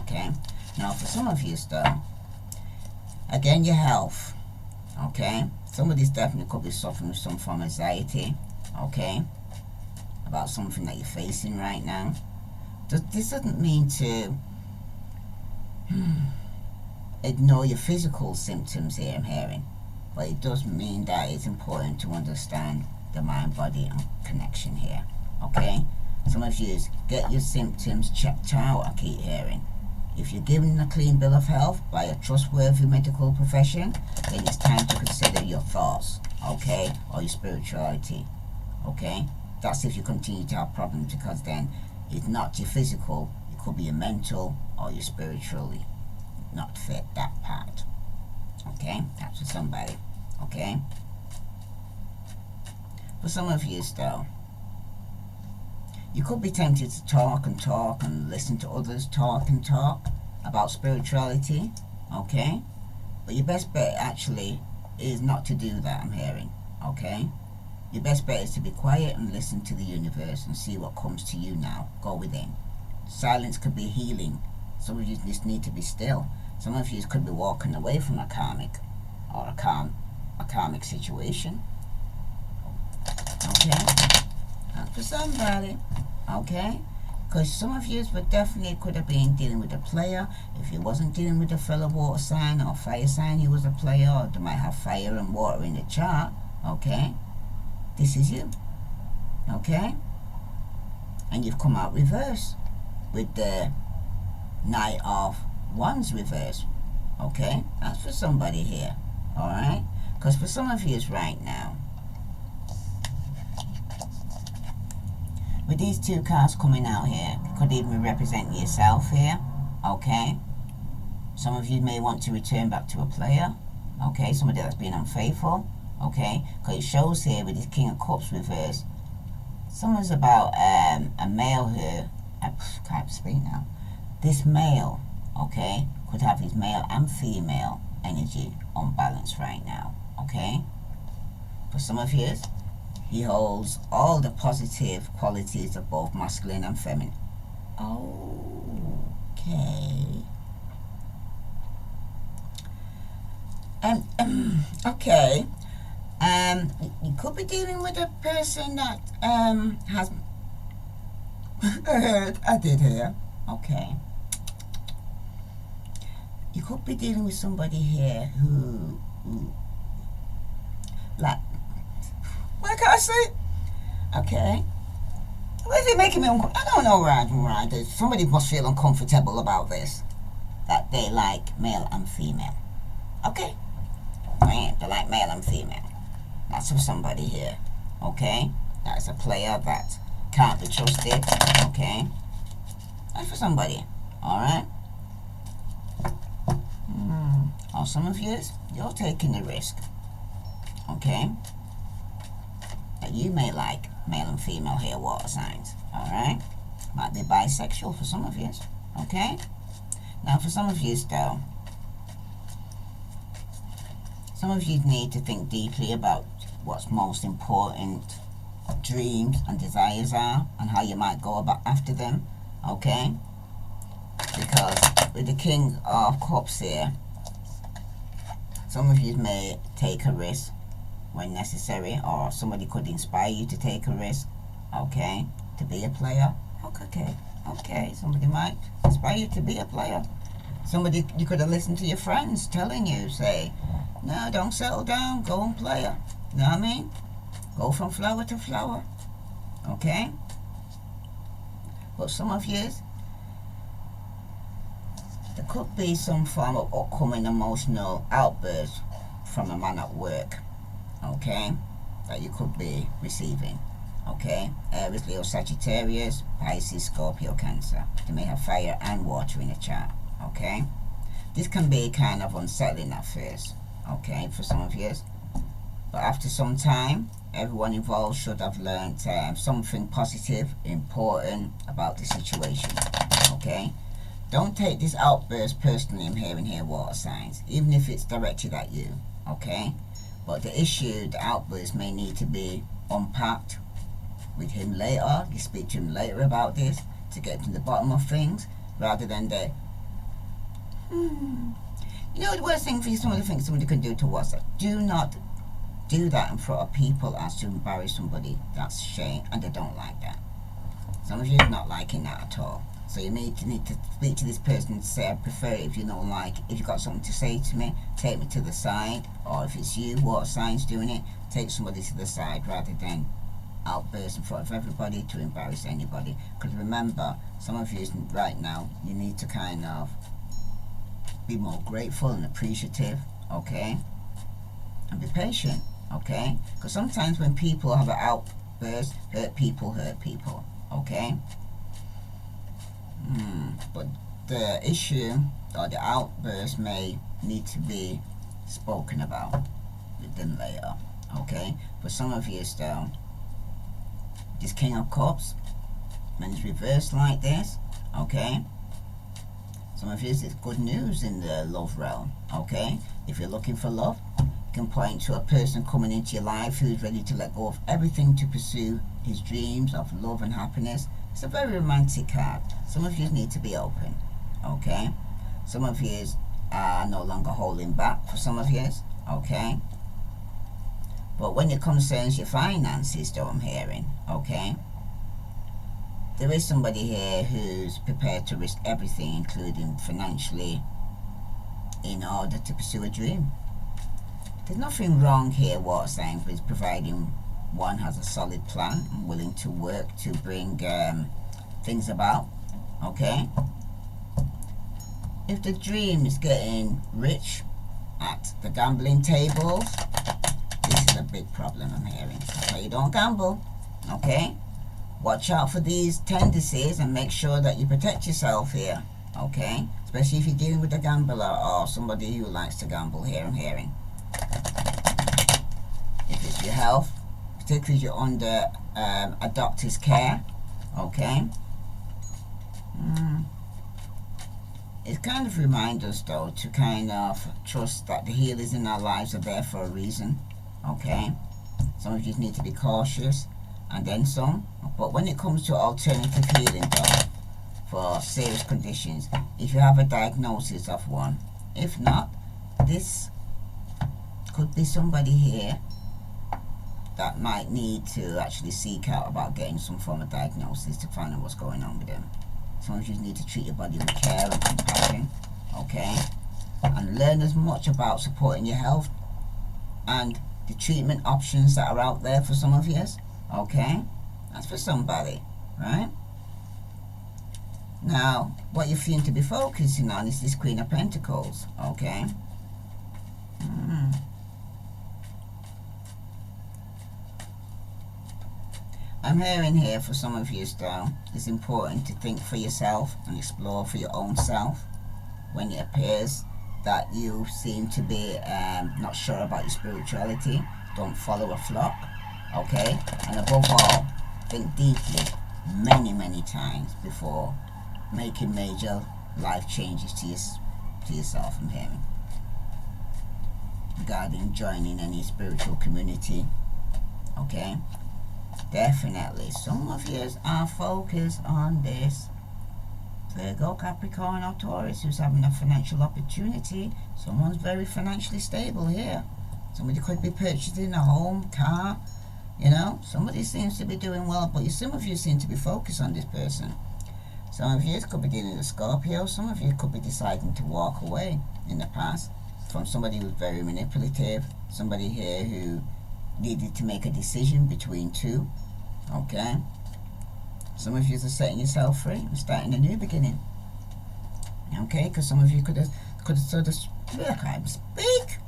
Okay? Now, for some of you, though, again, your health. Okay? Somebody's definitely could be suffering with some form of anxiety. Okay? About something that you're facing right now. This doesn't mean to ignore your physical symptoms here, I'm hearing. But it does mean that it's important to understand the mind-body connection here. Okay? Some of you get your symptoms checked out, I keep hearing. If you're given a clean bill of health by a trustworthy medical profession, then it's time to consider your thoughts, okay? Or your spirituality, okay? That's if you continue to have problems, because then it's not your physical, it could be your mental or your spiritually not fit, that part. Okay? That's for somebody. Okay? For some of you, though, you could be tempted to talk and listen to others talk about spirituality. Okay? But your best bet actually is not to do that, I'm hearing. Okay? Your best bet is to be quiet and listen to the universe and see what comes to you now. Go within. Silence could be healing. Some of you just need to be still. Some of you could be walking away from a karmic or a karmic situation. Okay? That's for somebody. Okay? Because some of you would definitely could have been dealing with a player. If you wasn't dealing with a fellow water sign or fire sign, you was a player, or they might have fire and water in the chart. Okay? This is you. Okay? And you've come out reverse with the Knight of Wands reverse. Okay? That's for somebody here. Alright? Because for some of you right now, with these two cards coming out here, it could even represent yourself here. Okay? Some of you may want to return back to a player. Okay? Somebody that's been unfaithful. Okay? Because it shows here with this King of Cups reverse, someone's about a male who, I can't speak now. This male, okay, could have his male and female energy unbalanced right now. Okay? For some of you, he holds all the positive qualities of both masculine and feminine. Okay. Okay. You could be dealing with a person that has I did hear. Okay. You could be dealing with somebody here who like, what can I say? Okay. Why is it making me uncomfortable? I don't know, right. Somebody must feel uncomfortable about this. That they like male and female. Okay? Right? They like male and female. That's for somebody here. Okay? That's a player that can't be trusted. Okay? That's for somebody. Alright? Or some of you, you're taking the risk. Okay? That you may like male and female here water signs. Alright? Might be bisexual for some of you. Okay? Now for some of you though, some of you need to think deeply about what's most important dreams and desires are and how you might go about after them. Okay? Because with the King of Cups here, some of you may take a risk when necessary, or somebody could inspire you to take a risk, okay, to be a player. Okay, somebody might inspire you to be a player. Somebody, you could have listened to your friends telling you, say, no, don't settle down, go and play. You know what I mean? Go from flower to flower. Okay? But some of you, there could be some form of upcoming emotional outburst from a man at work. Okay? That you could be receiving. Okay? Aries, Leo, Sagittarius, Pisces, Scorpio, Cancer. They may have fire and water in the chart. Okay? This can be kind of unsettling at first. Okay? For some of you. But after some time, everyone involved should have learned something positive, important about the situation. Okay? don't take this outburst personally. I'm hearing here, water signs, even if it's directed at you, okay? But the issue, the outburst may need to be unpacked with him later. You speak to him later about this to get to the bottom of things, rather than the You know the worst thing for you, somebody thinks somebody can do to us. Do not do that in front of people as to embarrass somebody. That's shame, and they don't like that. Some of you are not liking that at all. So you need to speak to this person and say, I prefer it if you don't like it. If you've got something to say to me, take me to the side. Or if it's you, water signs doing it, take somebody to the side rather than outburst in front of everybody to embarrass anybody. Because remember, some of you right now, you need to kind of be more grateful and appreciative, okay? And be patient, okay? Because sometimes when people have an outburst, hurt people, okay? But the issue or the outburst may need to be spoken about with them later, okay? For some of you still, this King of Cups, when it's reversed like this, okay? Some of you, it's good news in the love realm, okay? If you're looking for love, you can point to a person coming into your life who's ready to let go of everything to pursue his dreams of love and happiness. It's a very romantic card. Some of you need to be open, okay? Some of you are no longer holding back for some of you, okay? But when it concerns your finances, though, I'm hearing, okay? There is somebody here who's prepared to risk everything, including financially, in order to pursue a dream. There's nothing wrong here, what I'm saying, with providing one has a solid plan and willing to work to bring things about, okay? If the dream is getting rich at the gambling tables, this is a big problem, I'm hearing. So you don't gamble, okay? Watch out for these tendencies and make sure that you protect yourself here, okay? Especially if you're dealing with a gambler or somebody who likes to gamble here, I'm hearing. If it's your health, particularly if you're under a doctor's care, okay? It kind of reminds us, though, to kind of trust that the healers in our lives are there for a reason, okay? Some of you need to be cautious, and then some. But when it comes to alternative healing, though, for serious conditions, if you have a diagnosis of one, if not, this could be somebody here that might need to actually seek out about getting some form of diagnosis to find out what's going on with them. Some of you need to treat your body with care and compassion, okay? And learn as much about supporting your health and the treatment options that are out there for some of you, okay? That's for somebody, right? Now, what you seem to be focusing on is this Queen of Pentacles, okay? I'm hearing here for some of you still, it's important to think for yourself and explore for your own self when it appears that you seem to be not sure about your spirituality. Don't follow a flock, okay? And above all, think deeply many times before making major life changes to yourself, I'm hearing. Regarding joining any spiritual community, okay? Definitely. Some of you are focused on this Virgo, Capricorn or Taurus who's having a financial opportunity. Someone's very financially stable here. Somebody could be purchasing a home, car, you know. Somebody seems to be doing well, but some of you seem to be focused on this person. Some of you could be dealing with a Scorpio. Some of you could be deciding to walk away in the past from somebody who's very manipulative. Somebody here who needed to make a decision between two, okay? Some of you are setting yourself free and starting a new beginning, okay? Because some of you could have sort of, I can't speak.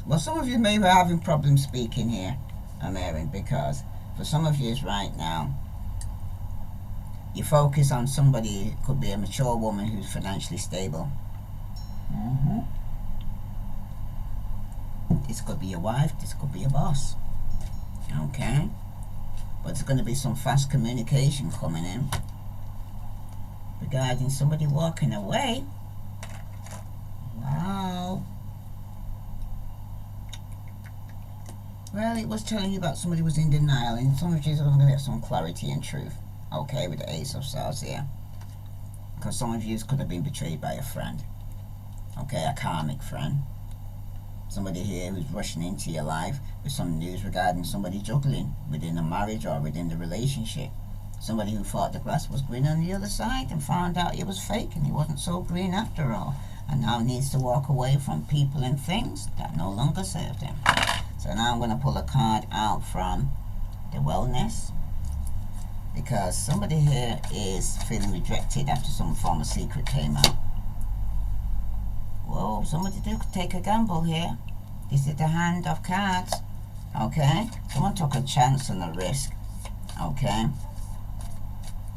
Well, some of you may be having problems speaking here, I'm hearing, because for some of you right now, you focus on somebody, could be a mature woman who's financially stable. This could be your wife, this could be your boss, okay? But there's going to be some fast communication coming in, regarding somebody walking away. Wow. Well, it was telling you about somebody was in denial, and some of you are going to get some clarity and truth. Okay, with the Ace of Swords here. Because some of you could have been betrayed by a friend. Okay, a karmic friend. Somebody here who's rushing into your life with some news regarding somebody juggling within the marriage or within the relationship. Somebody who thought the grass was green on the other side and found out it was fake and it wasn't so green after all. And now needs to walk away from people and things that no longer serve them. So now I'm going to pull a card out from the wellness. Because somebody here is feeling rejected after some form of secret came out. Whoa, somebody did take a gamble here. This is the hand of cards. Okay? Someone took a chance and a risk. Okay?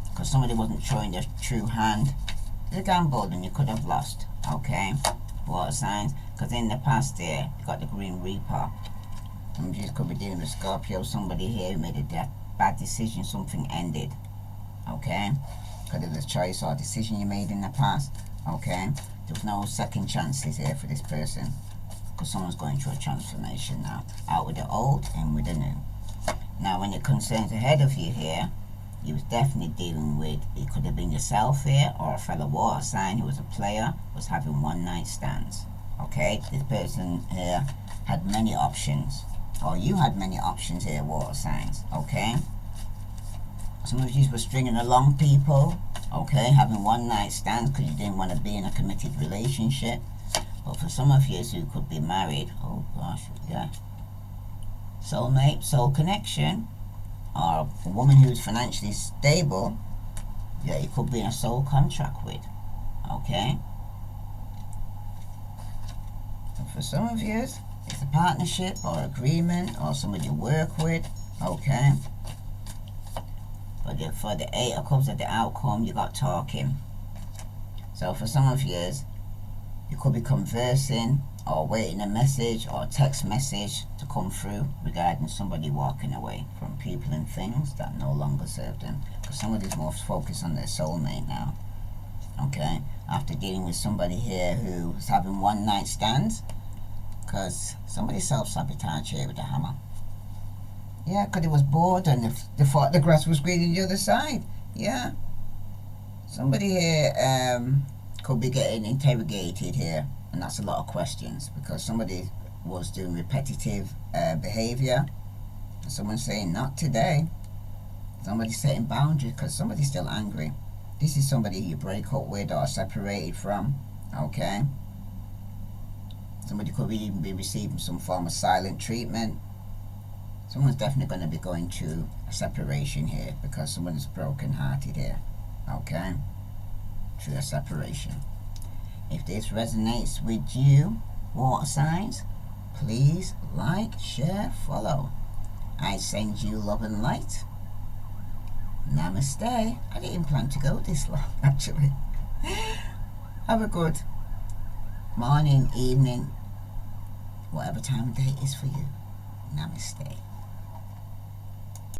Because somebody wasn't showing their true hand. They gambled and you could have lost. Okay? Water signs. Because in the past there, you got the Green Reaper. Some of you could be dealing with Scorpio. Somebody here who made a bad decision. Something ended. Okay? Because of the choice or decision you made in the past. Okay? There's no second chances here for this person. Because someone's going through a transformation now. Out with the old and with the new. Now when it concerns ahead of you here, you was definitely dealing with, it could have been yourself here, or a fellow water sign who was a player, was having one night stands. Okay? This person here had many options. Or you had many options here, water signs. Okay? Some of you were stringing along people. Okay, having one night stands because you didn't want to be in a committed relationship. But for some of you who could be married, oh gosh, yeah. Soulmate, soul connection, or a woman who's financially stable, yeah, you could be in a soul contract with. Okay? And for some of you, it's a partnership or agreement or somebody you work with. Okay? But for the Eight of Cups of the outcome, you got talking. So for some of you, you could be conversing or waiting a message or a text message to come through regarding somebody walking away from people and things that no longer serve them. Because somebody's more focused on their soulmate now. Okay? After dealing with somebody here who's having one night stands, because somebody self-sabotage here with a hammer. Yeah, because it was bored and they thought the grass was green on the other side. Yeah. Somebody here could be getting interrogated here, and that's a lot of questions, because somebody was doing repetitive behavior. And someone's saying, not today. Somebody's setting boundaries because somebody's still angry. This is somebody you break up with or separated from. Okay? Somebody could even be receiving some form of silent treatment. Someone's definitely going to be going through a separation here because someone is broken hearted here. Okay? Through a separation. If this resonates with you, water signs, please like, share, follow. I send you love and light. Namaste. I didn't plan to go this long, actually. Have a good morning, evening, whatever time of day it is for you. Namaste.